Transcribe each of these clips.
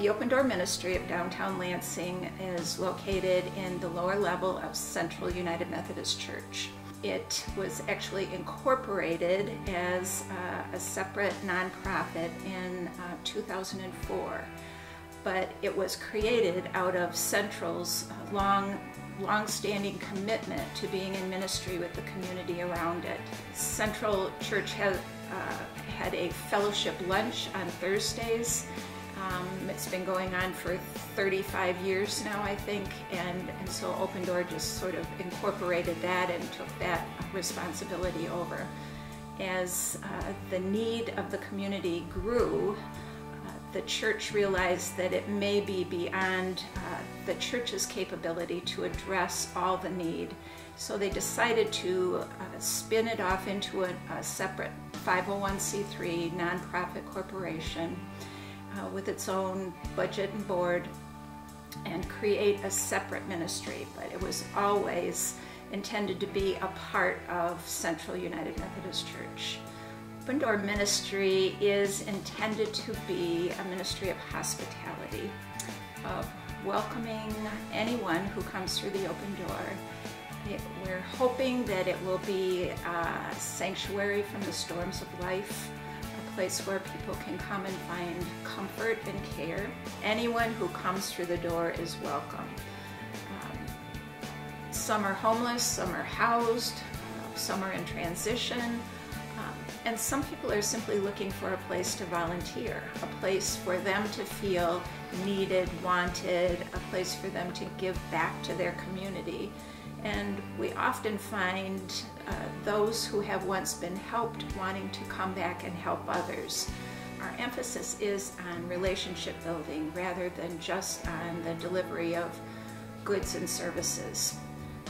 The Open Door Ministry of downtown Lansing is located in the lower level of Central United Methodist Church. It was actually incorporated as a separate nonprofit in 2004, but it was created out of Central's long-standing commitment to being in ministry with the community around it. Central Church had a fellowship lunch on Thursdays. It's been going on for 35 years now, I think, and so Open Door just sort of incorporated that and took that responsibility over. As the need of the community grew, the church realized that it may be beyond the church's capability to address all the need. So they decided to spin it off into a separate 501c3 nonprofit corporation with its own budget and board, and create a separate ministry. But it was always intended to be a part of Central United Methodist Church. Open Door Ministry is intended to be a ministry of hospitality, of welcoming anyone who comes through the open door. We're hoping that it will be a sanctuary from the storms of life, a place where people can come and find comfort and care. Anyone who comes through the door is welcome. Some are homeless, some are housed, some are in transition, and some people are simply looking for a place to volunteer, a place for them to feel needed, wanted, a place for them to give back to their community. And we often find those who have once been helped wanting to come back and help others. Our emphasis is on relationship building rather than just on the delivery of goods and services.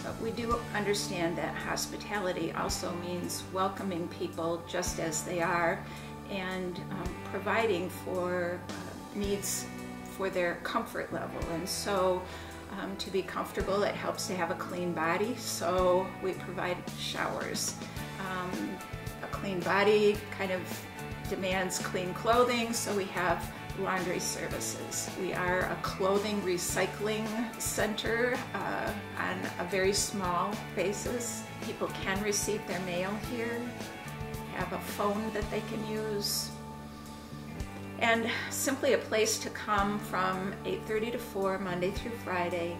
But we do understand that hospitality also means welcoming people just as they are and providing for needs for their comfort level. And so to be comfortable, it helps to have a clean body, so we provide showers. A clean body kind of demands clean clothing, so we have laundry services. We are a clothing recycling center on a very small basis. People can receive their mail here, have a phone that they can use, and simply a place to come from 8:30 to 4, Monday through Friday,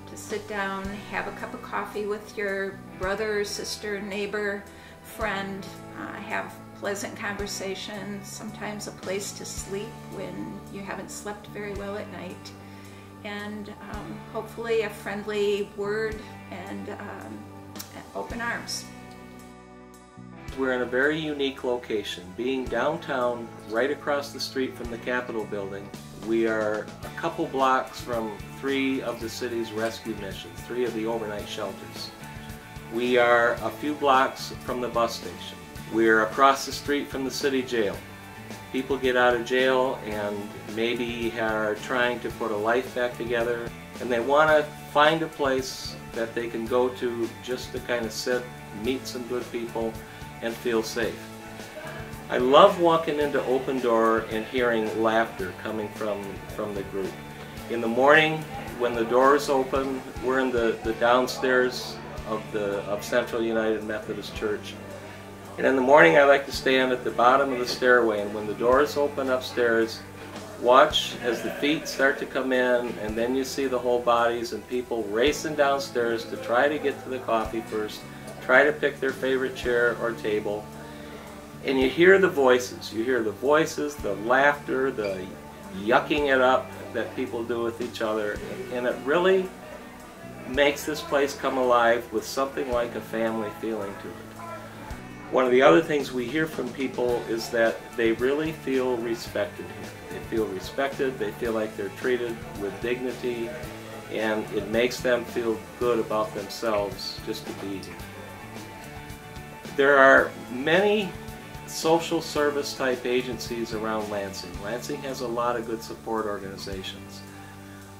to sit down, have a cup of coffee with your brother, sister, neighbor, friend, have pleasant conversation, sometimes a place to sleep when you haven't slept very well at night, and hopefully a friendly word and open arms. We're in a very unique location. Being downtown, right across the street from the Capitol building, we are a couple blocks from 3 of the city's rescue missions, 3 of the overnight shelters. We are a few blocks from the bus station. We're across the street from the city jail. People get out of jail and maybe are trying to put a life back together, and they want to find a place that they can go to just to kind of sit, meet some good people, and feel safe. I love walking into Open Door and hearing laughter coming from the group. In the morning, when the doors open, we're in the downstairs of Central United Methodist Church. And in the morning I like to stand at the bottom of the stairway, and when the doors open upstairs, watch as the feet start to come in, and then you see the whole bodies and people racing downstairs to try to get to the coffee first, try to pick their favorite chair or table. And you hear the voices, the laughter, the yucking it up that people do with each other, and it really makes this place come alive with something like a family feeling to it. One of the other things we hear from people is that they really feel respected here. They feel respected, they feel like they're treated with dignity, and it makes them feel good about themselves just to be here. There are many social service type agencies around Lansing. Lansing has a lot of good support organizations.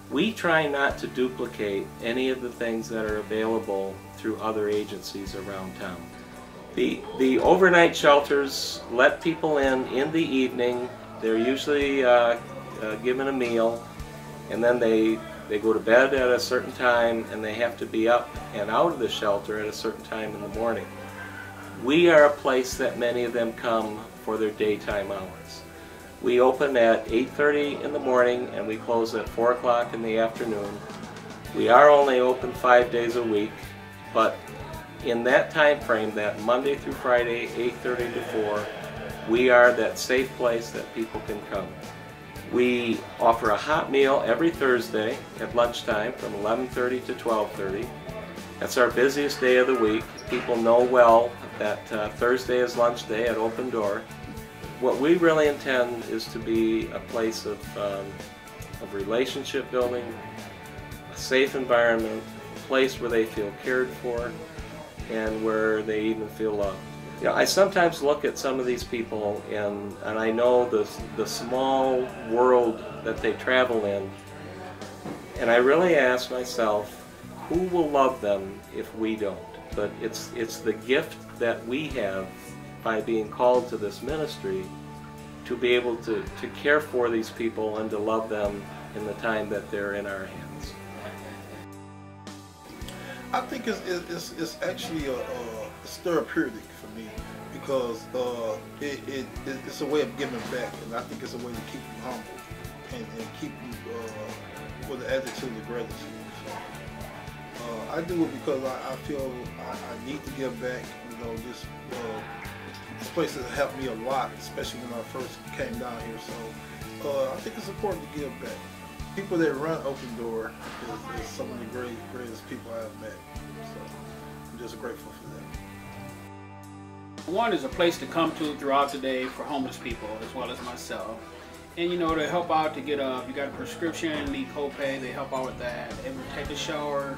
We try not to duplicate any of the things that are available through other agencies around town. The overnight shelters let people in the evening. They're usually given a meal, and then they go to bed at a certain time, and they have to be up and out of the shelter at a certain time in the morning. We are a place that many of them come for their daytime hours. We open at 8:30 in the morning and we close at 4 o'clock in the afternoon. We are only open 5 days a week, but in that time frame, that Monday through Friday, 8:30 to 4, we are that safe place that people can come. We offer a hot meal every Thursday at lunchtime from 11:30 to 12:30. That's our busiest day of the week. People know well that Thursday is lunch day at Open Door. What we really intend is to be a place of relationship building, a safe environment, a place where they feel cared for, and where they even feel loved. You know, I sometimes look at some of these people and I know the small world that they travel in, and I really ask myself, who will love them if we don't? But it's the gift that we have by being called to this ministry to be able to care for these people and to love them in the time that they're in our hands. I think it's actually it's therapeutic for me, because it's a way of giving back, and I think it's a way to keep you humble and keep you with an attitude of gratitude. So, I do it because I feel I need to give back. You know, this place has helped me a lot, especially when I first came down here. So I think it's important to give back. People that run Open Door is some of the greatest people I've met. So I'm just grateful for them. One is a place to come to throughout the day for homeless people as well as myself. And you know, they help out to get you got a prescription, need copay, they help out with that. They will take a shower,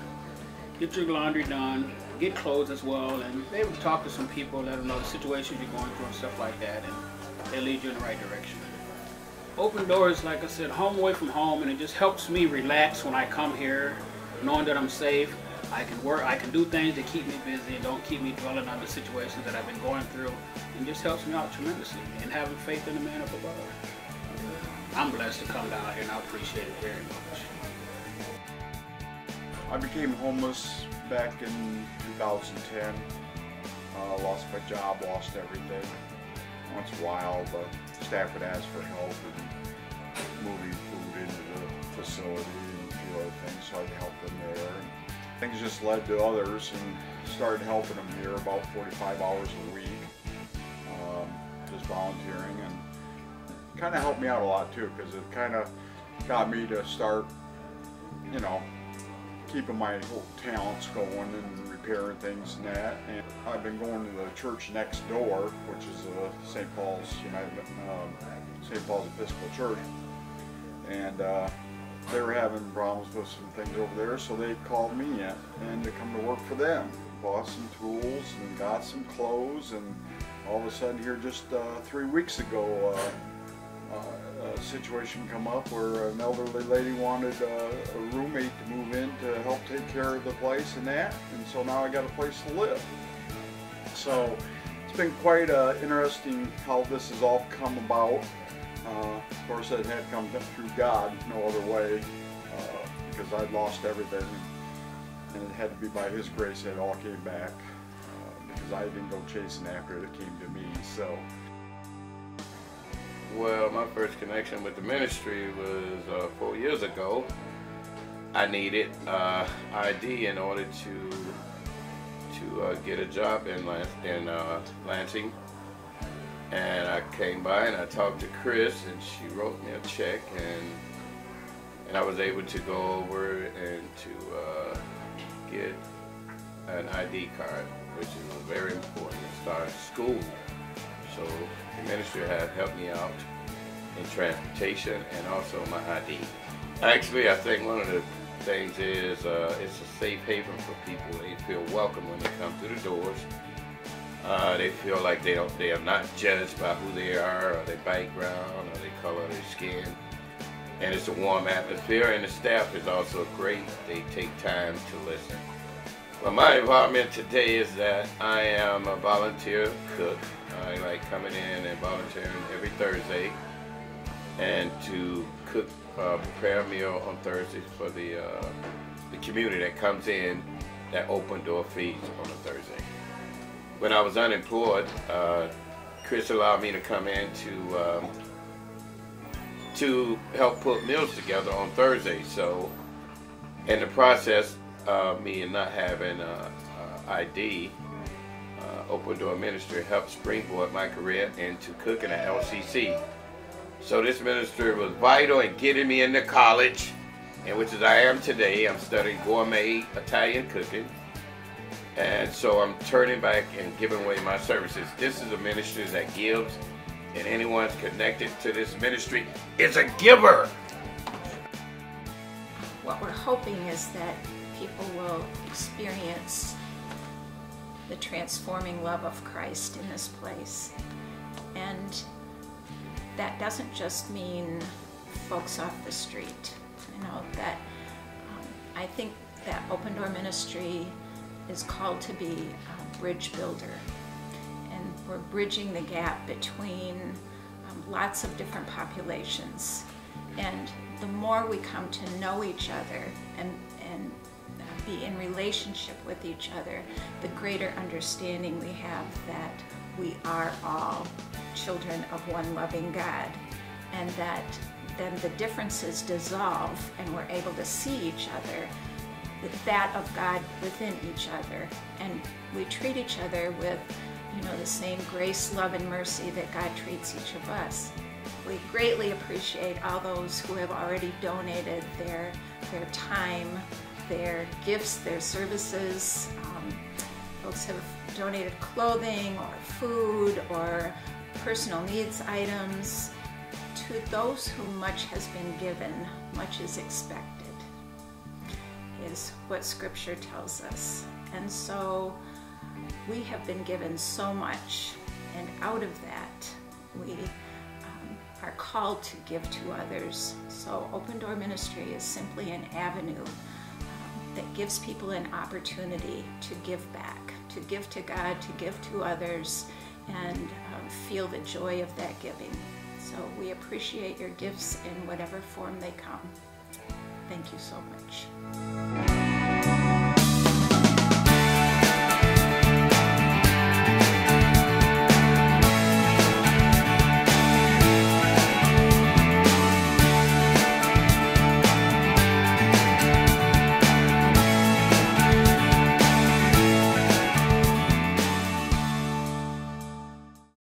get your laundry done, get clothes as well, and they will talk to some people, let them know the situations you're going through and stuff like that, and they lead you in the right direction. Open Door is, like I said, home away from home, and it just helps me relax when I come here, knowing that I'm safe. I can work, I can do things that keep me busy and don't keep me dwelling on the situations that I've been going through, and just helps me out tremendously, and having faith in the man up above. I'm blessed to come down here, and I appreciate it very much. I became homeless back in 2010. Lost my job, lost everything. Once in a while, the staff would ask for help in moving food into the facility and a few other things, so I'd help them there. And things just led to others, and started helping them here about 45 hours a week, just volunteering, and it kind of helped me out a lot too, because it kind of got me to start, you know, keeping my talents going and repairing things and that. And I've been going to the church next door, which is St. Paul's St. Paul's Episcopal Church, and they were having problems with some things over there, so they called me in and to come to work for them. Bought some tools and got some clothes, and all of a sudden here just 3 weeks ago, a situation come up where an elderly lady wanted a roommate to move in to help take care of the place and that, and so now I got a place to live. So it's been quite interesting how this has all come about. Of course, it had come through God, no other way, because I'd lost everything, and it had to be by His grace that it all came back, because I didn't go chasing after it, it came to me. So. Well, my first connection with the ministry was 4 years ago. I needed ID in order to get a job in Lansing, and I came by and I talked to Chris, and she wrote me a check, and I was able to go over and to get an ID card, which is very important to start school. So the ministry had helped me out in transportation and also my ID. Actually, I think one of the things is it's a safe haven for people. They feel welcome when they come through the doors. They feel like they are not judged by who they are or their background or their color of their skin. And it's a warm atmosphere, and the staff is also great. They take time to listen. Well, my involvement today is that I am a volunteer cook. I like coming in and volunteering every Thursday. and to cook, prepare a meal on Thursdays for the community that comes in, that open door feeds on a Thursday. When I was unemployed, Chris allowed me to come in to help put meals together on Thursdays. So in the process of me not having ID, Open Door Ministry helped springboard my career into cooking at LCC. So this ministry was vital in getting me into college, and which is I am today. I'm studying gourmet Italian cooking. And so I'm turning back and giving away my services. This is a ministry that gives, and anyone connected to this ministry is a giver. What we're hoping is that people will experience the transforming love of Christ in this place. And that doesn't just mean folks off the street. You know, that I think that Open Door Ministry is called to be a bridge builder. And we're bridging the gap between lots of different populations. And the more we come to know each other and be in relationship with each other, the greater understanding we have that we are all children of one loving God, and that then the differences dissolve and we're able to see each other, that of God within each other, and we treat each other with, you know, the same grace, love, and mercy that God treats each of us. We greatly appreciate all those who have already donated their time, their gifts, their services. Folks have donated clothing or food or personal needs items. To those whom much has been given, much is expected, is what Scripture tells us. And so we have been given so much, and out of that we are called to give to others. So Open Door Ministry is simply an avenue that gives people an opportunity to give back, to give to God, to give to others, and feel the joy of that giving. So we appreciate your gifts in whatever form they come. Thank you so much.